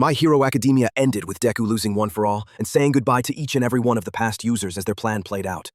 My Hero Academia ended with Deku losing One for All and saying goodbye to each and every one of the past users as their plan played out.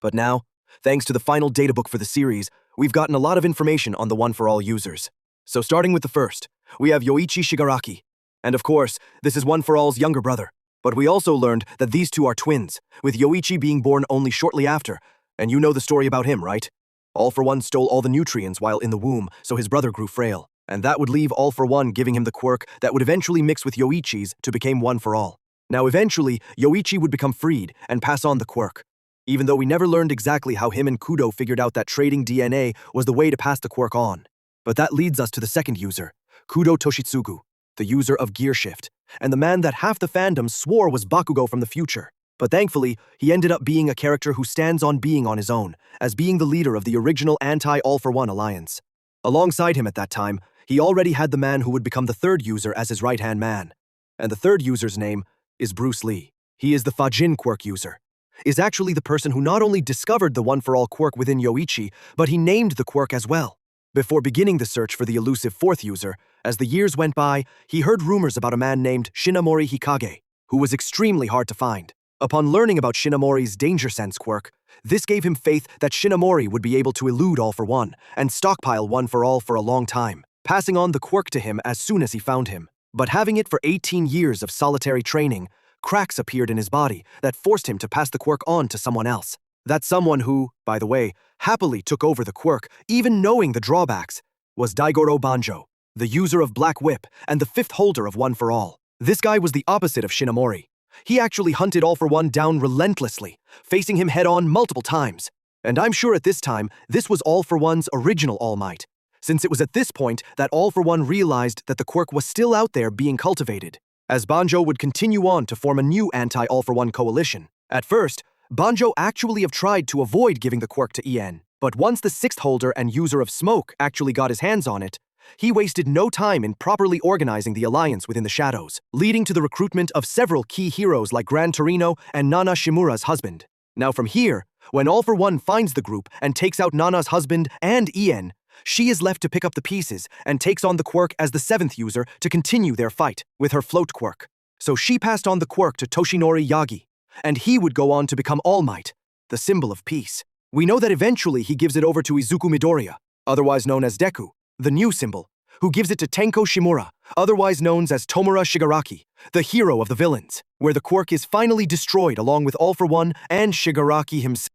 But now, thanks to the final databook for the series, we've gotten a lot of information on the One for All users. So starting with the first, we have Yoichi Shigaraki. And of course, this is One for All's younger brother. But we also learned that these two are twins, with Yoichi being born only shortly after. And you know the story about him, right? All for One stole all the nutrients while in the womb, so his brother grew frail. And that would leave All for One giving him the quirk that would eventually mix with Yoichi's to become One for All. Now eventually, Yoichi would become freed and pass on the quirk. Even though we never learned exactly how him and Kudo figured out that trading DNA was the way to pass the quirk on. But that leads us to the second user, Kudo Toshitsugu, the user of Gear Shift, and the man that half the fandom swore was Bakugo from the future. But thankfully, he ended up being a character who stands on being on his own, as being the leader of the original anti-All for One alliance. Alongside him at that time, he already had the man who would become the third user as his right-hand man. And the third user's name is Bruce Lee. He is the Fajin quirk user. Is actually the person who not only discovered the One for All quirk within Yoichi, but he named the quirk as well. Before beginning the search for the elusive fourth user, as the years went by, he heard rumors about a man named Shinamori Hikage, who was extremely hard to find. Upon learning about Shinamori's Danger Sense quirk, this gave him faith that Shinamori would be able to elude All for One and stockpile One for All for a long time, passing on the quirk to him as soon as he found him. But having it for 18 years of solitary training, cracks appeared in his body that forced him to pass the quirk on to someone else. That someone who, by the way, happily took over the quirk, even knowing the drawbacks, was Daigoro Banjo, the user of Black Whip and the fifth holder of One for All. This guy was the opposite of Shinamori. He actually hunted All for One down relentlessly, facing him head-on multiple times. And I'm sure at this time, this was All for One's original All Might, since it was at this point that All for One realized that the quirk was still out there being cultivated, as Banjo would continue on to form a new anti-All for One coalition. At first, Banjo actually have tried to avoid giving the quirk to En, but once the sixth holder and user of Smoke actually got his hands on it, he wasted no time in properly organizing the alliance within the shadows, leading to the recruitment of several key heroes like Gran Torino and Nana Shimura's husband. Now from here, when All for One finds the group and takes out Nana's husband and En, she is left to pick up the pieces and takes on the quirk as the seventh user to continue their fight with her float quirk. So she passed on the quirk to Toshinori Yagi, and he would go on to become All Might, the symbol of peace. We know that eventually he gives it over to Izuku Midoriya, otherwise known as Deku, the new symbol, who gives it to Tenko Shimura, otherwise known as Tomura Shigaraki, the hero of the villains, where the quirk is finally destroyed along with All for One and Shigaraki himself.